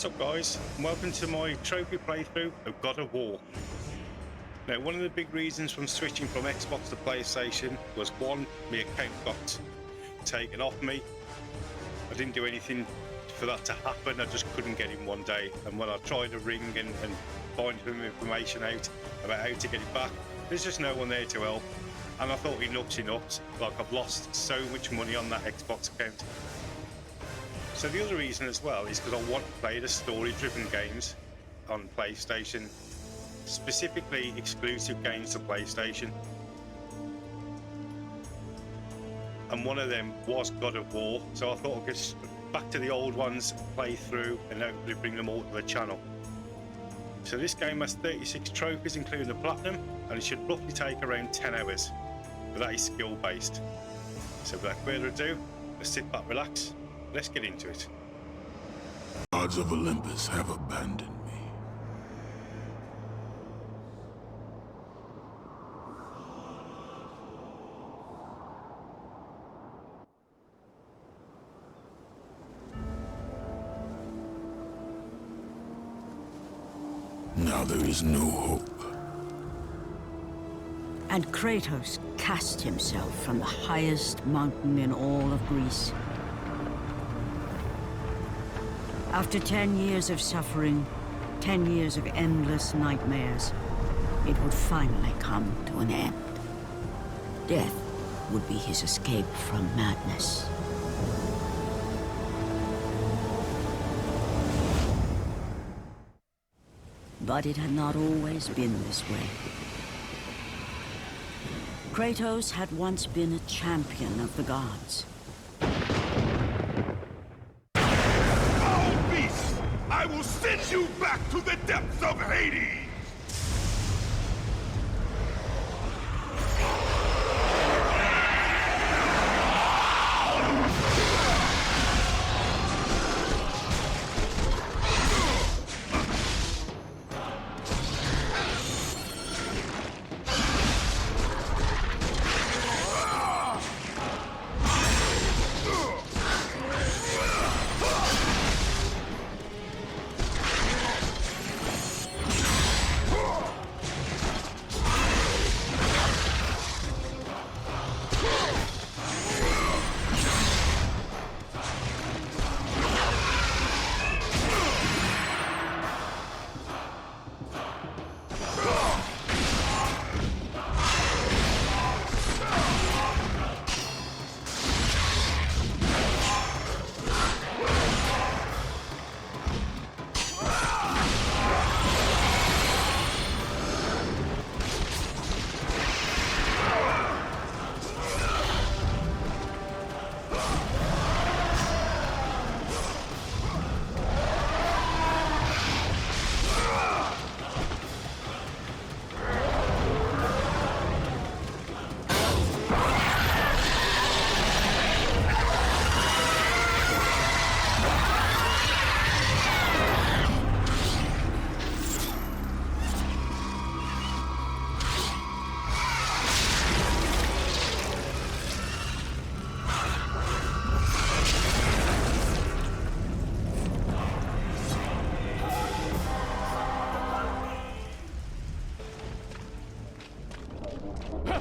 What's up guys, and welcome to my trophy playthrough of God of War. Now one of the big reasons from switching from Xbox to PlayStation was one, my account got taken off me. I didn't do anything for that to happen, I just couldn't get in one day, and when I tried to ring and find some information out about how to get it back, there's just no one there to help. And I thought enough's enough, like I've lost so much money on that Xbox account. So the other reason as well is because I want to play the story-driven games on PlayStation, specifically exclusive games to PlayStation. And one of them was God of War, so I thought I'd get back to the old ones, play through, and hopefully bring them all to the channel. So this game has 36 trophies, including the Platinum, and it should roughly take around 10 hours, but that is skill-based. So without further ado, let's sit back, relax. Let's get into it. Gods of Olympus have abandoned me. Now there is no hope. And Kratos cast himself from the highest mountain in all of Greece. After 10 years of suffering, 10 years of endless nightmares, it would finally come to an end. Death would be his escape from madness. But it had not always been this way. Kratos had once been a champion of the gods. I will send you back to the depths of Hades!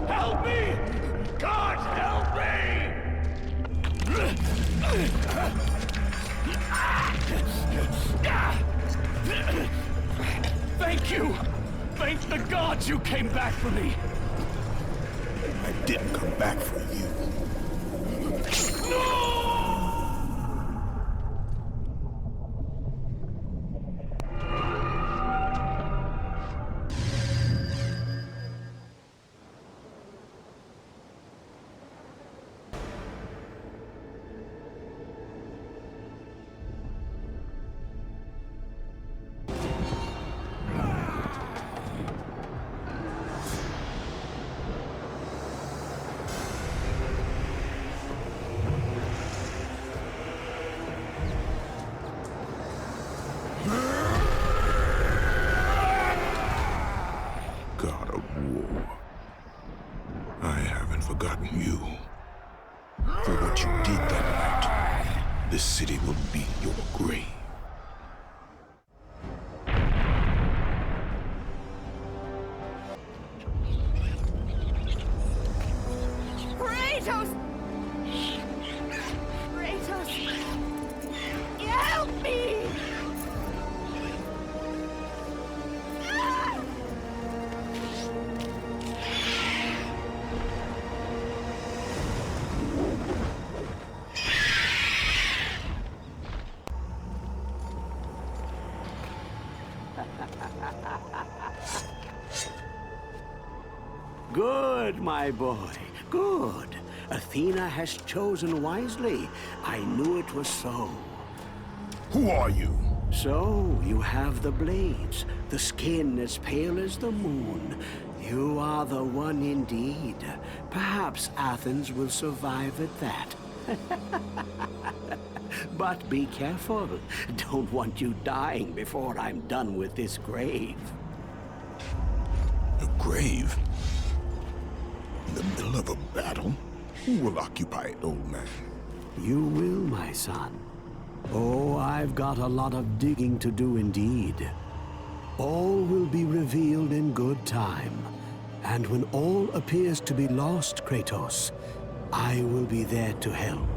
Help me! God, help me! Thank you! Thank the gods you came back for me! I didn't come back for you. No! forgotten you. For what you did that night, this city will be your grave. Good, my boy. Good. Athena has chosen wisely. I knew it was so. Who are you? So, you have the blades, the skin as pale as the moon. You are the one indeed. Perhaps Athens will survive at that. But be careful. Don't want you dying before I'm done with this grave. A grave? In the middle of a battle? Who will occupy it, old man? You will, my son. Oh, I've got a lot of digging to do indeed. All will be revealed in good time. And when all appears to be lost, Kratos, I will be there to help.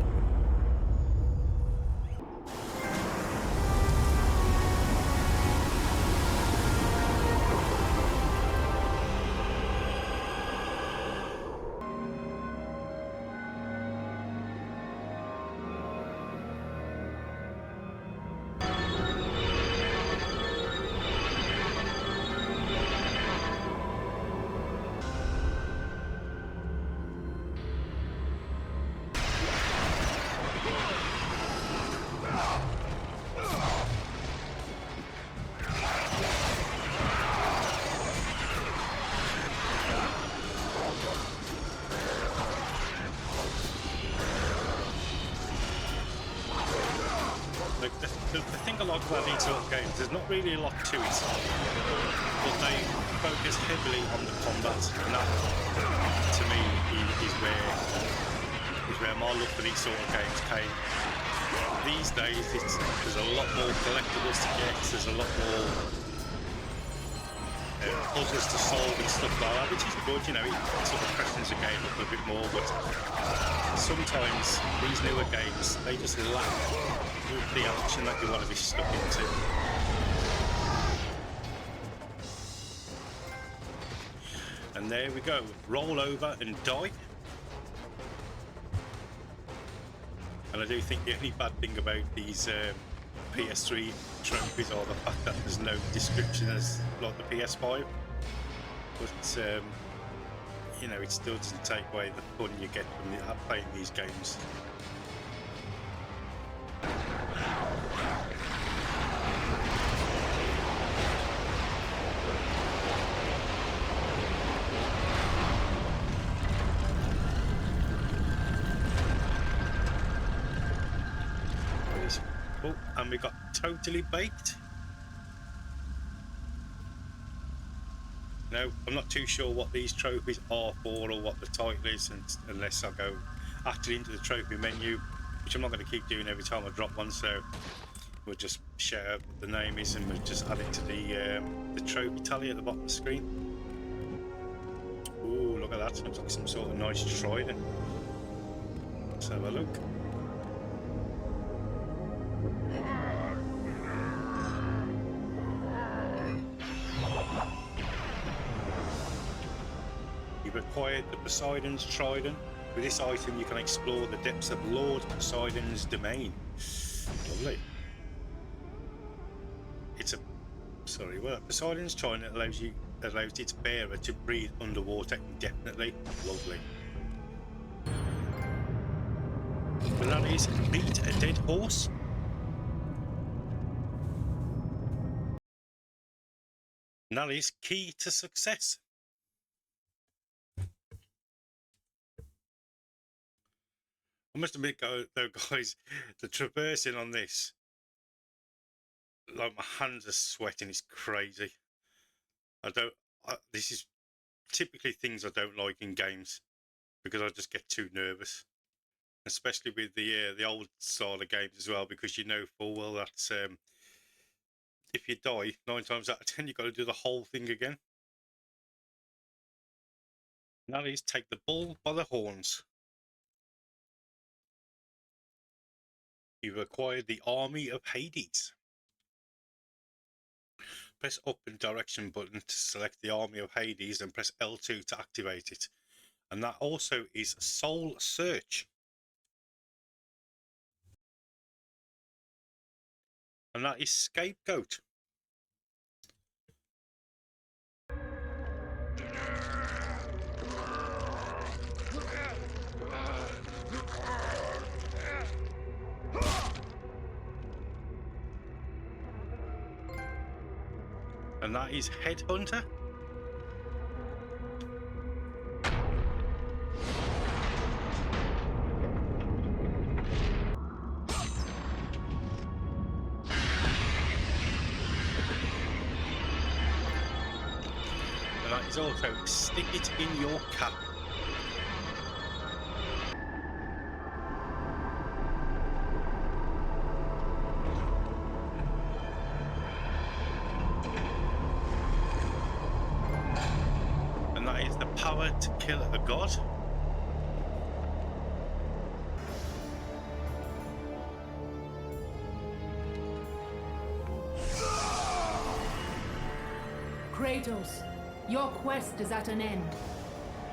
The thing I like about these sort of games, there's not really a lot to it, but they focus heavily on the combat, and that, to me, is where my love for these sort of games came. These days, there's a lot more collectibles to get, there's a lot more puzzles to solve and stuff like that, which is good, you know, it sort of freshens the game up a bit more, but sometimes these newer games, they just lack the action that you want to be stuck into. And there we go, roll over and die. And I do think the only bad thing about these PS3 trophies are the fact that there's no description as like the PS5. But you know, it still doesn't take away the fun you get from playing these games. Oh, and we got totally baked. No, I'm not too sure what these trophies are for or what the title is, unless I go actually into the trophy menu, which I'm not going to keep doing every time I drop one. So we'll just share what the name is, and we'll just add it to the trophy tally at the bottom of the screen. Ooh, look at that! Looks like some sort of nice trident. Let's have a look. You've acquired the Poseidon's Trident. With this item, you can explore the depths of Lord Poseidon's domain. Lovely. Poseidon's Trident allows its bearer to breathe underwater indefinitely. Lovely. And that is beat a dead horse. And that is key to success. I must admit, though, guys, the traversing on this, like my hands are sweating, it's crazy. This is typically things I don't like in games because I just get too nervous, especially with the old style of games as well, because you know full well that if you die 9 times out of 10, you've got to do the whole thing again. And that is take the bull by the horns. You've acquired the Army of Hades. Press up and direction button to select the Army of Hades and press L2 to activate it. And that also is Soul Search. And that is Scapegoat. and that is Headhunter. And that is also Stick It in Your Cap. And that is the power to kill a god. Kratos, your quest is at an end.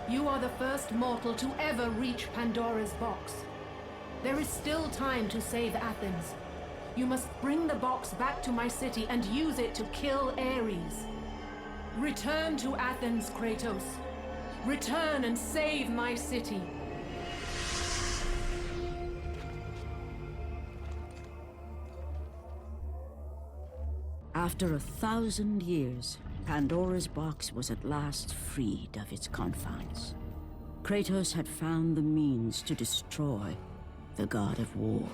You are the first mortal to ever reach Pandora's box. There is still time to save Athens. You must bring the box back to my city and use it to kill Ares. Return to Athens, Kratos. Return and save my city. After 1,000 years, Pandora's box was at last freed of its confines. Kratos had found the means to destroy the god of war.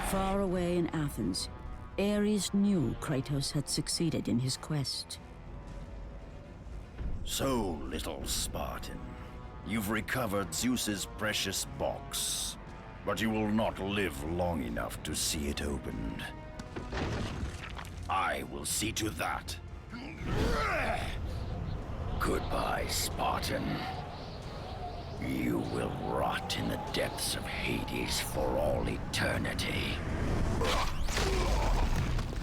Far away in Athens, Ares knew Kratos had succeeded in his quest. So, little Spartan, you've recovered Zeus's precious box, but you will not live long enough to see it opened. I will see to that. Goodbye, Spartan. You will rot in the depths of Hades for all eternity.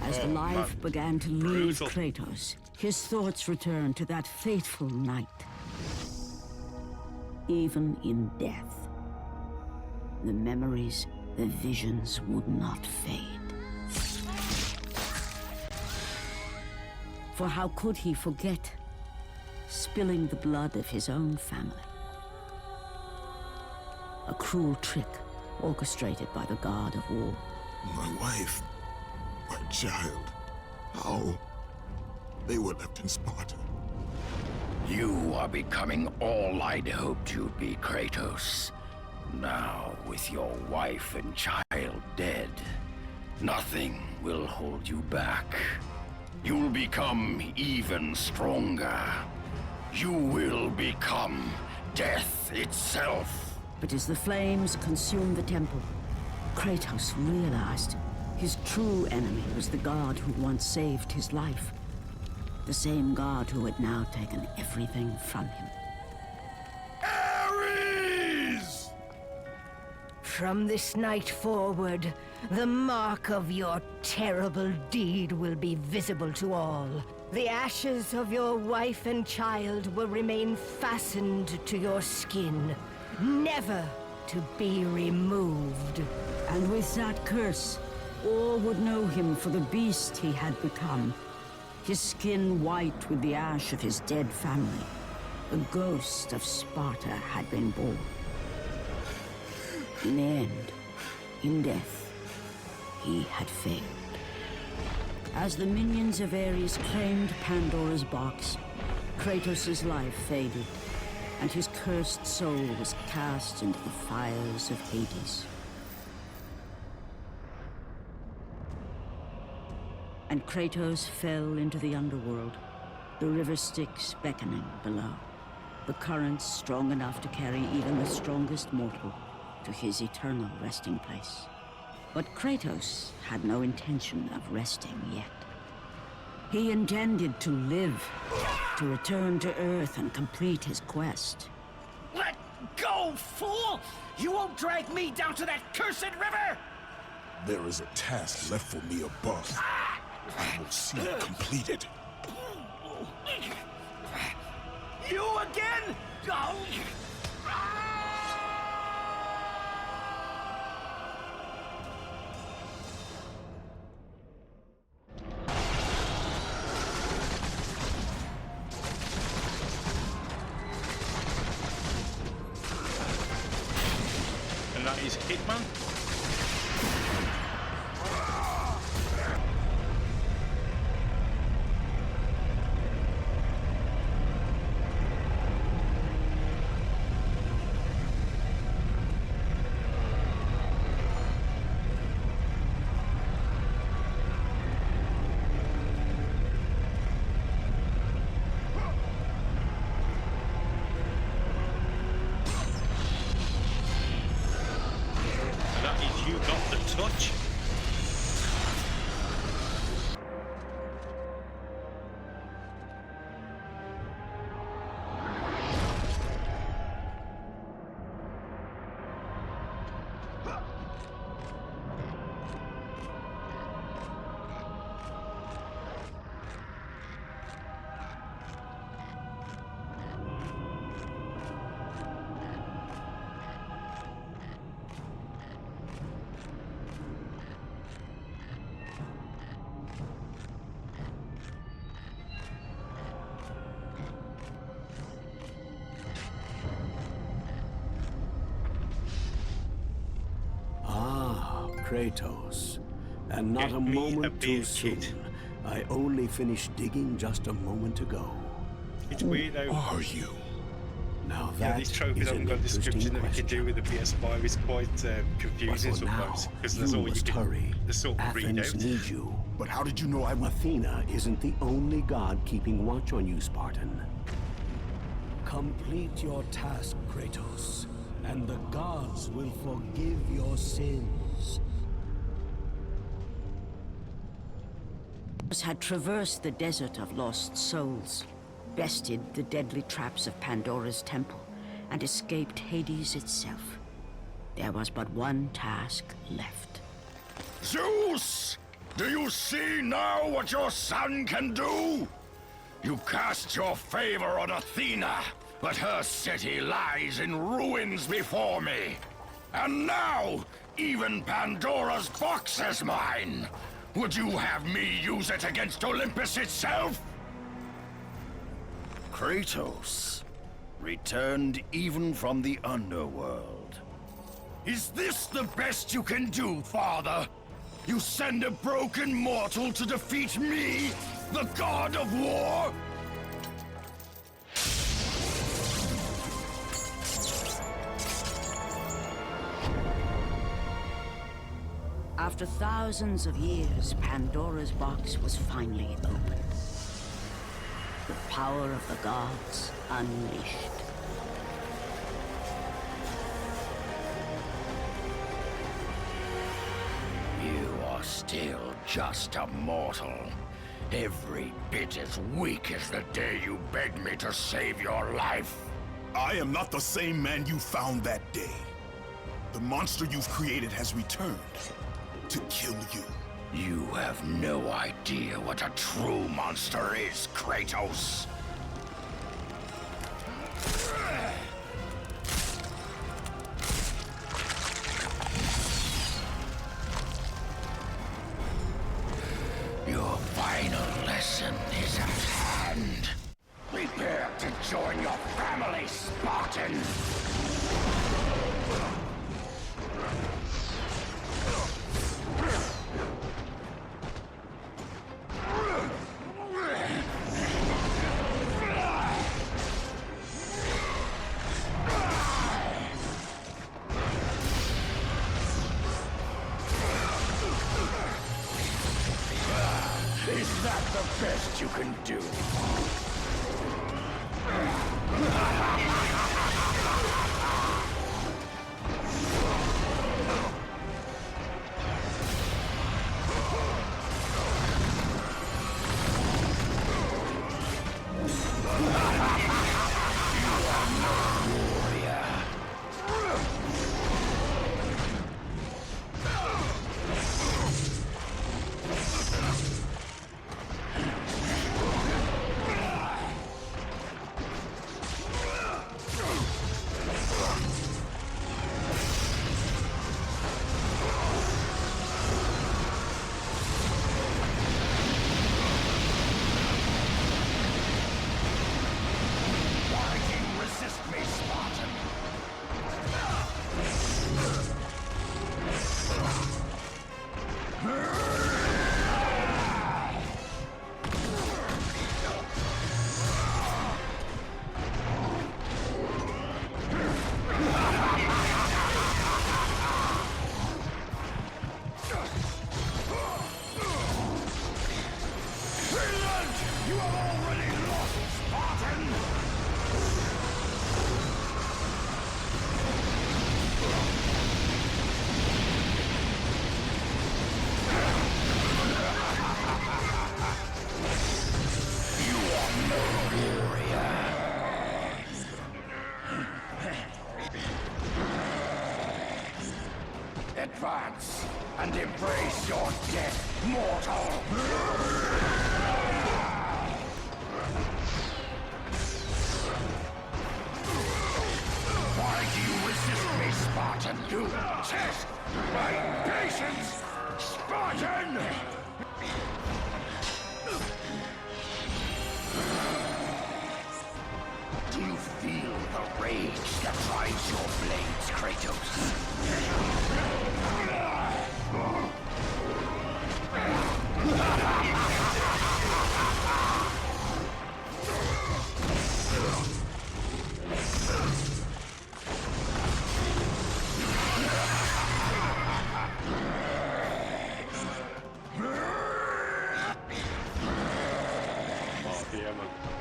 As life began to leave brutal. Kratos, his thoughts returned to that fateful night. Even in death, the memories, the visions would not fade. For how could he forget spilling the blood of his own family? A cruel trick orchestrated by the god of war. My wife, my child, how? They were left in Sparta. You are becoming all I'd hoped you'd be, Kratos. Now, with your wife and child dead, nothing will hold you back. You'll become even stronger. You will become death itself. But as the flames consumed the temple, Kratos realized his true enemy was the god who once saved his life. The same god who had now taken everything from him. Ares! From this night forward, the mark of your terrible deed will be visible to all. The ashes of your wife and child will remain fastened to your skin, never to be removed. And with that curse, all would know him for the beast he had become. His skin white with the ash of his dead family. The ghost of Sparta had been born. In the end, in death, he had failed. As the minions of Ares claimed Pandora's box, Kratos' life faded, and his cursed soul was cast into the fires of Hades. And Kratos fell into the underworld, the river Styx beckoning below, the currents strong enough to carry even the strongest mortal to his eternal resting place. But Kratos had no intention of resting yet. He intended to live, to return to Earth and complete his quest. Let go, fool! You won't drag me down to that cursed river! There is a task left for me above. I will see it completed. You again? Oh. And that is Hitman. Kratos, and not Get a me a moment too beer, soon. kid. I only finished digging just a moment ago. It's weird though. Are you? Now Yeah, that these trophies is haven't an got a description interesting that we can do question. with the PS5. It's quite But confusing for now, sometimes because that's you all you must can hurry. sort of read Athens out. needs you. But how did you know I would? Athena isn't the only god keeping watch on you, Spartan. Complete your task, Kratos, and the gods will forgive your sins. Had traversed the desert of lost souls, bested the deadly traps of Pandora's temple, and escaped Hades itself. There was but one task left. Zeus! Do you see now what your son can do? You cast your favor on Athena, but her city lies in ruins before me. And now, even Pandora's box is mine. Would you have me use it against Olympus itself? Kratos, returned even from the underworld. Is this the best you can do, Father? You send a broken mortal to defeat me, the god of war? After thousands of years, Pandora's box was finally opened. The power of the gods unleashed. You are still just a mortal. Every bit as weak as the day you begged me to save your life. I am not the same man you found that day. The monster you've created has returned to kill you. You have no idea what a true monster is, Kratos. Your final lesson is at hand. Prepare to join your family, Spartan! Is that the best you can do? Advance and embrace your death, mortal! Why do you resist me, Spartan? You test my patience, Spartan! Do you feel the rage that drives your blades, Kratos?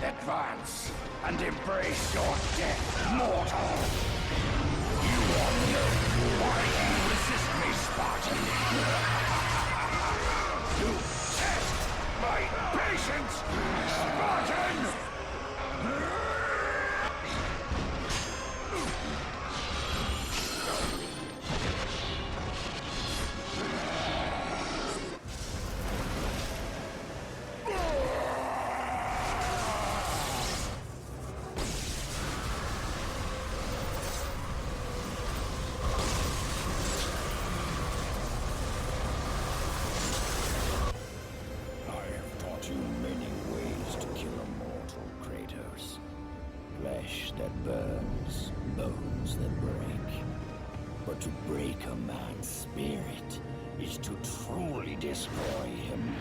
Advance and embrace your death, mortal! You wonder why you resist me, Spartan! You test my patience, Spartan! Flesh that burns, bones that break. But to break a man's spirit is to truly destroy him.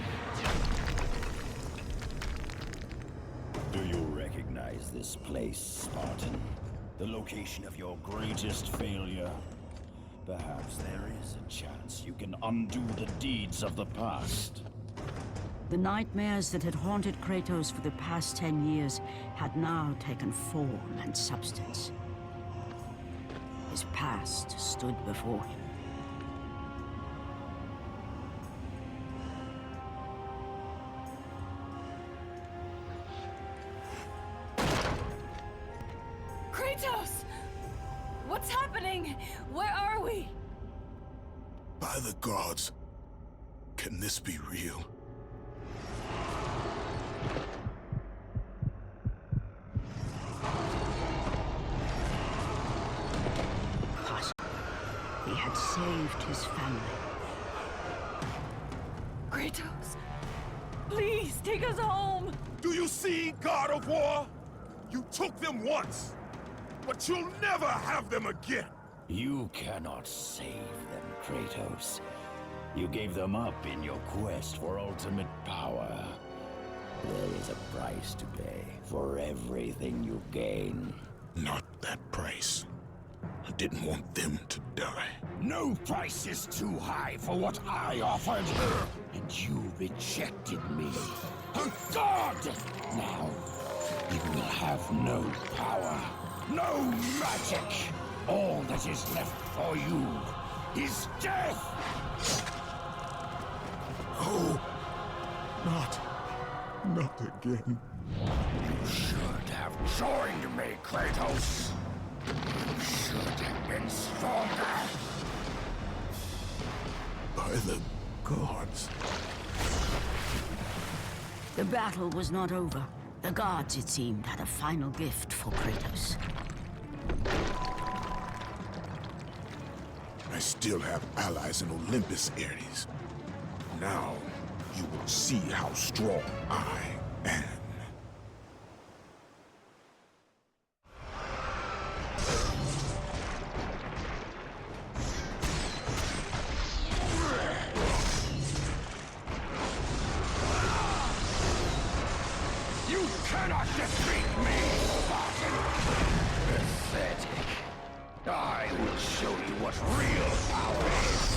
Do you recognize this place, Spartan? The location of your greatest failure? Perhaps there is a chance you can undo the deeds of the past. The nightmares that had haunted Kratos for the past 10 years had now taken form and substance. His past stood before him. Kratos! What's happening? Where are we? By the gods, can this be real? He had saved his family. Kratos, please take us home! Do you see, God of War? You took them once, but you'll never have them again! You cannot save them, Kratos. You gave them up in your quest for ultimate power. There is a price to pay for everything you gain. Not that price. I didn't want them to die. No price is too high for what I offered. And you rejected me. A god! Now, you will have no power, no magic. All that is left for you is death! Oh, not again. You should have joined me, Kratos. You should have been stronger. By the gods. The battle was not over. The gods, it seemed, had a final gift for Kratos. I still have allies in Olympus, Ares. Now, you will see how strong I am. You cannot defeat me, Spartan! Pathetic. I will show you what real power is.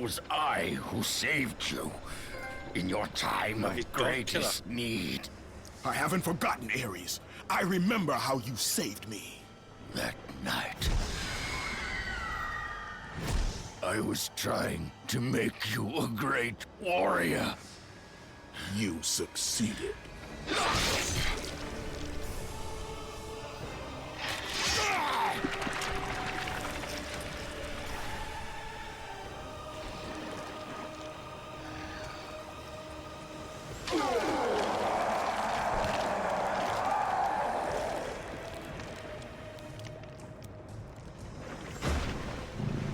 was I who saved you in your time He's of gone, greatest need. I haven't forgotten, Ares. I remember how you saved me. That night, I was trying to make you a great warrior. You succeeded.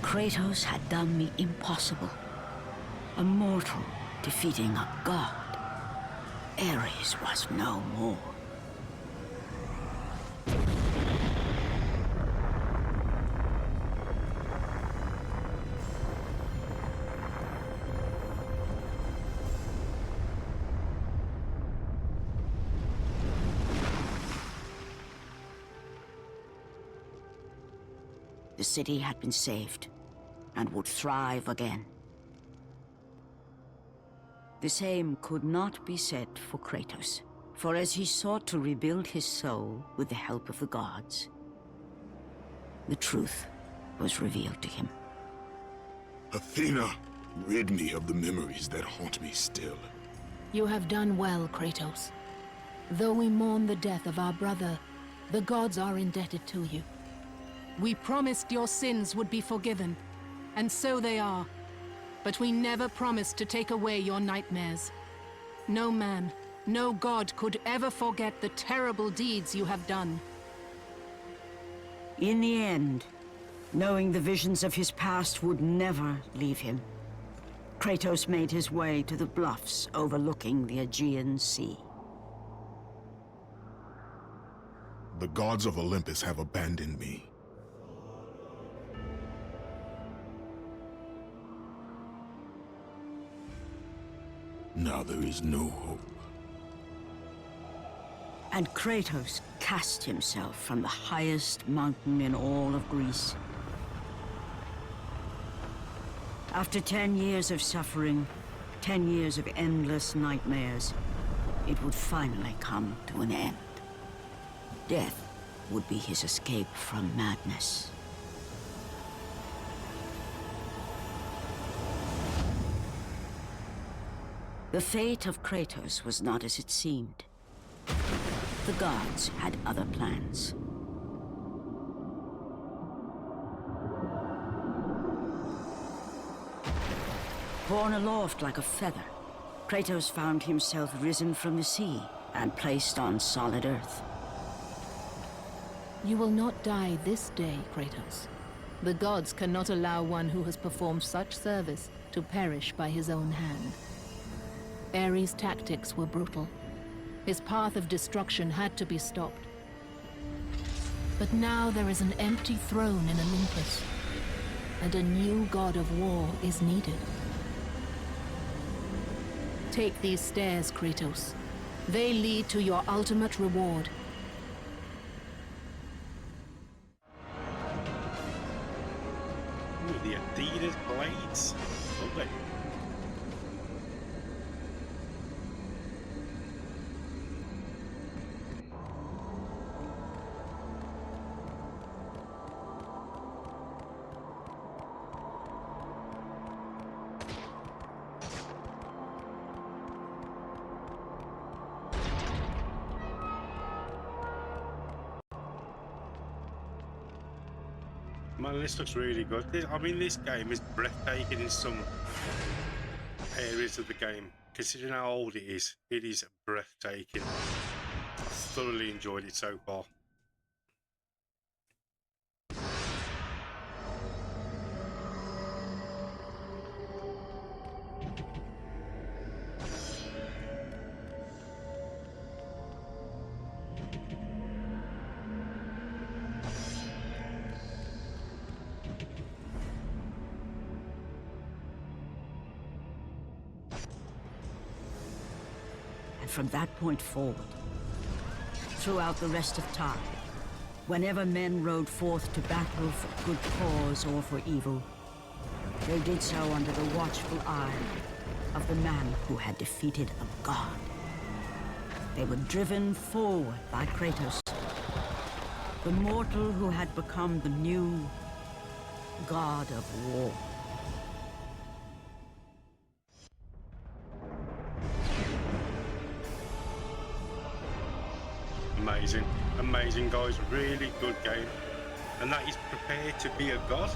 Kratos had done the impossible. A mortal defeating a god. Ares was no more. The city had been saved and would thrive again. The same could not be said for Kratos, for as he sought to rebuild his soul with the help of the gods, the truth was revealed to him. Athena, rid me of the memories that haunt me still. You have done well, Kratos. Though we mourn the death of our brother, the gods are indebted to you. We promised your sins would be forgiven, and so they are. But we never promised to take away your nightmares. No man, no god could ever forget the terrible deeds you have done. In the end, knowing the visions of his past would never leave him, Kratos made his way to the bluffs overlooking the Aegean Sea. The gods of Olympus have abandoned me. Now there is no hope. And Kratos cast himself from the highest mountain in all of Greece. After 10 years of suffering, 10 years of endless nightmares, it would finally come to an end. Death would be his escape from madness. The fate of Kratos was not as it seemed. The gods had other plans. Borne aloft like a feather, Kratos found himself risen from the sea and placed on solid earth. You will not die this day, Kratos. The gods cannot allow one who has performed such service to perish by his own hand. Ares' tactics were brutal. His path of destruction had to be stopped. But now there is an empty throne in Olympus, and a new god of war is needed. Take these stairs, Kratos. They lead to your ultimate reward. Ooh, the Adidas blades. Lovely. Man, this looks really good. I mean, this game is breathtaking in some areas of the game. Considering how old it is breathtaking. I've thoroughly enjoyed it so far. From that point forward, throughout the rest of time, whenever men rode forth to battle for good cause or for evil, They did so under the watchful eye of the man who had defeated a god. They were driven forward by Kratos, the mortal who had become the new god of war. Amazing, amazing, guys. Really good game. And that is Prepare to Be a God.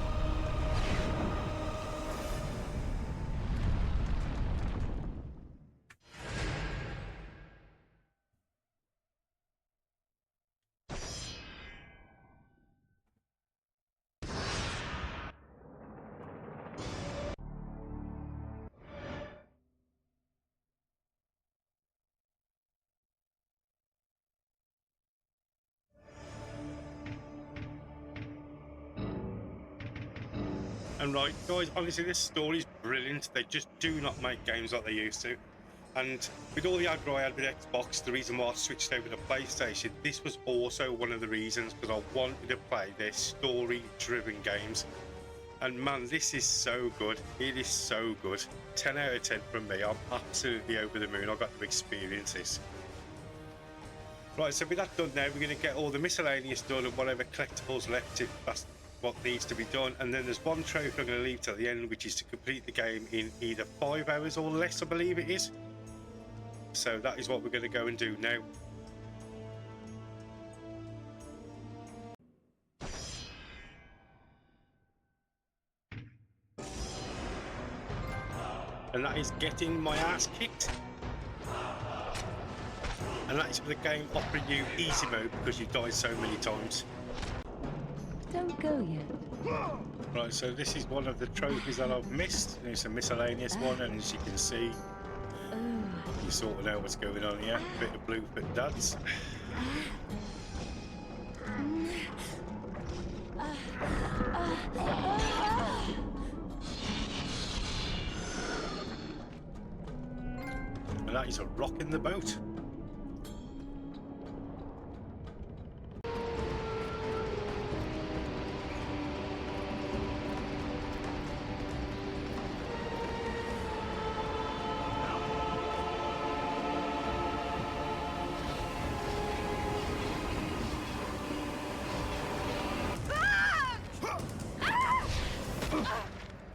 And right, guys, honestly, this story is brilliant. They just do not make games like they used to. And with all the aggro I had with Xbox, the reason why I switched over to PlayStation, this was also one of the reasons, because I wanted to play their story-driven games. And man, this is so good. It is so good. 10 out of 10 from me. I'm absolutely over the moon. I got to experience this. Right, so with that done now, we're going to get all the miscellaneous done and whatever collectibles left, if that's what needs to be done. And then there's one trophy I'm going to leave till the end, which is to complete the game in either 5 hours or less, I believe it is. So that is what we're going to go and do now. And that is getting my ass kicked. And that is for the game offering you easy mode because you've died so many times. Don't go yet. Right, so this is one of the trophies that I've missed. It's a miscellaneous one, and as you can see, you sort of know what's going on here. A bit of blue for dads. And that is a rock in the boat.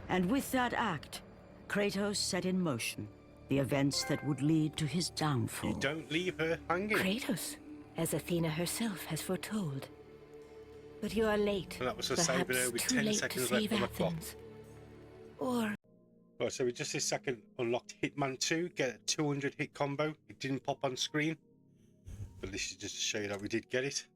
And with that act, Kratos set in motion the events that would lead to his downfall. You don't leave her hanging. Kratos, as Athena herself has foretold. But you are late. And that was for saving her with 10 seconds left on the clock. Or... Right, so we just this second unlocked Hitman 2, get a 200 hit combo. It didn't pop on screen, but this is just to show you that we did get it.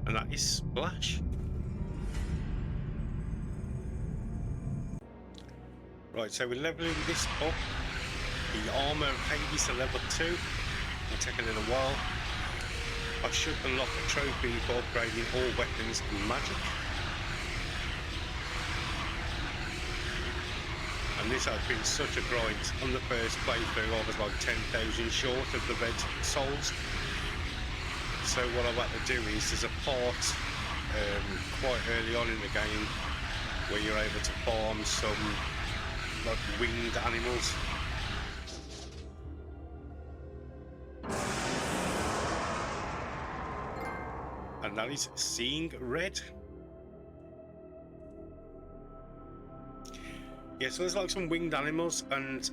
And that is Splash. Right, so we're leveling this up. The armor of Hades to level 2. It'll take a little while. I should unlock a trophy for upgrading all weapons and magic. And this has been such a grind. On the first playthrough, I was like 10,000 short of the red souls. So what I've had to do is, there's a part quite early on in the game where you're able to farm some like winged animals. And that is Seeing Red. Yeah, so there's like some winged animals, and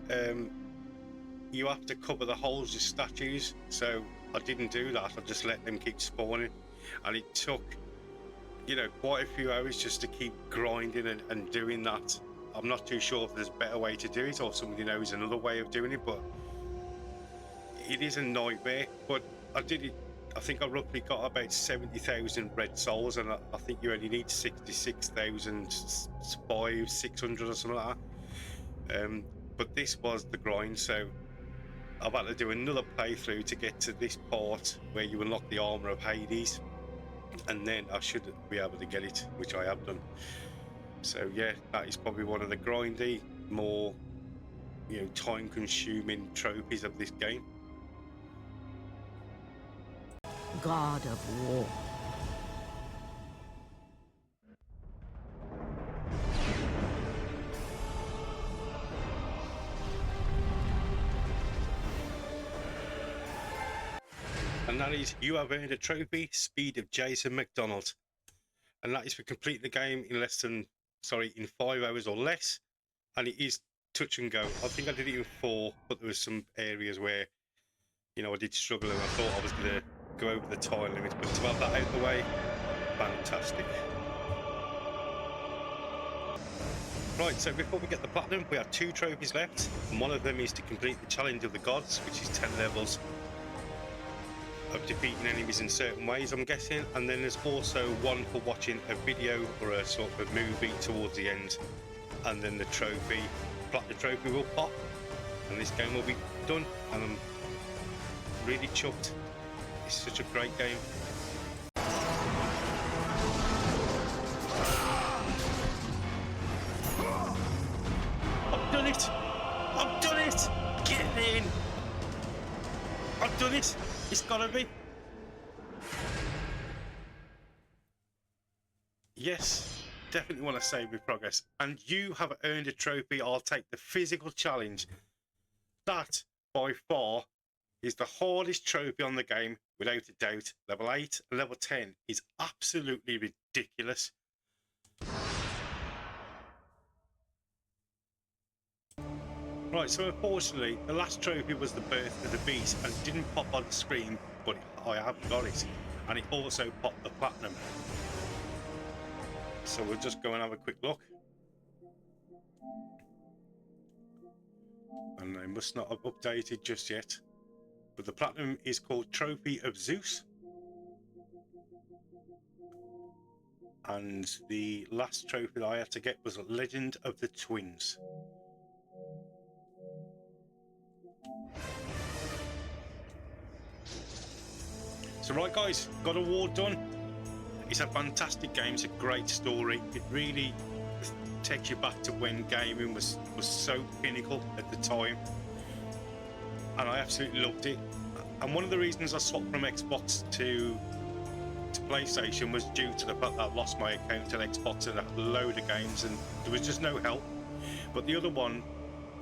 you have to cover the holes with statues. So I didn't do that. I just let them keep spawning, and it took, you know, quite a few hours just to keep grinding and doing that. I'm not too sure if there's a better way to do it, or somebody knows another way of doing it, but it is a nightmare. But I did it. I think I roughly got about 70,000 red souls, and I think you only need 66,500, 600 or something like that. But this was the grind, so I've had to do another playthrough to get to this part where you unlock the armor of Hades, and then I should be able to get it, which I have done. So yeah, that is probably one of the grindy, more, you know, time-consuming trophies of this game. God of War. And that is, you have earned a trophy, Speed of Jason McDonald. And that is for completing the game in in 5 hours or less. And it is touch and go. I think I did it in 4, but there was some areas where, you know, I did struggle and I thought I was going to go over the time limit. But to have that out of the way, fantastic. Right, so before we get the platinum, we have 2 trophies left. And one of them is to complete the Challenge of the Gods, which is 10 levels of defeating enemies in certain ways, I'm guessing. And then there's also one for watching a video or a sort of a movie towards the end. And then the platinum trophy will pop. And this game will be done. And I'm really chuffed. It's such a great game. I've done it! I've done it! Get in! I've done it! It's gotta be. Yes, definitely want to save with progress. And you have earned a trophy. I'll take the physical challenge. That, by far, is the hardest trophy on the game, without a doubt. Level 8 and level 10 is absolutely ridiculous. Right, so unfortunately, the last trophy was the Birth of the Beast and it didn't pop on the screen, but I have got it. And it also popped the platinum. So we'll just go and have a quick look. And they must not have updated just yet. But the platinum is called Trophy of Zeus. And the last trophy that I had to get was Legend of the Twins. So right guys, God of War done. It's a fantastic game, it's a great story. It really takes you back to when gaming was so pinnacle at the time. And I absolutely loved it. And one of the reasons I swapped from Xbox to PlayStation was due to the fact that I lost my account on Xbox and I had a load of games and there was just no help. But the other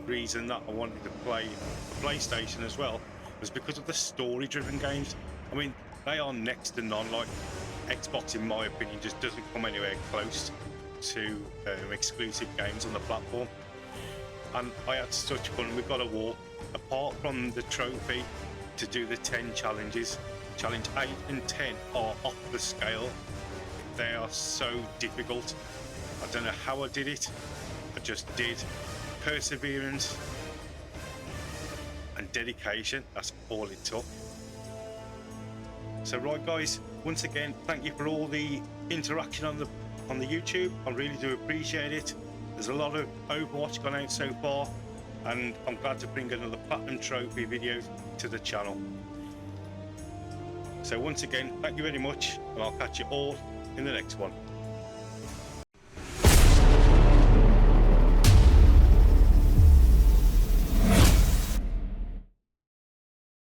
reason that I wanted to play the PlayStation as well was because of the story-driven games. I mean, they are next to none. Like Xbox, in my opinion, just doesn't come anywhere close to exclusive games on the platform. And I had such fun with God of War. Apart from the trophy to do the 10 challenges, challenge 8 and 10 are off the scale. They are so difficult. I don't know how I did it. I just did. Perseverance and dedication, that's all it took. So right guys, once again, thank you for all the interaction on the YouTube. I really do appreciate it. There's a lot of Overwatch gone out so far, and I'm glad to bring another Platinum Trophy video to the channel. So once again, thank you very much, and I'll catch you all in the next one.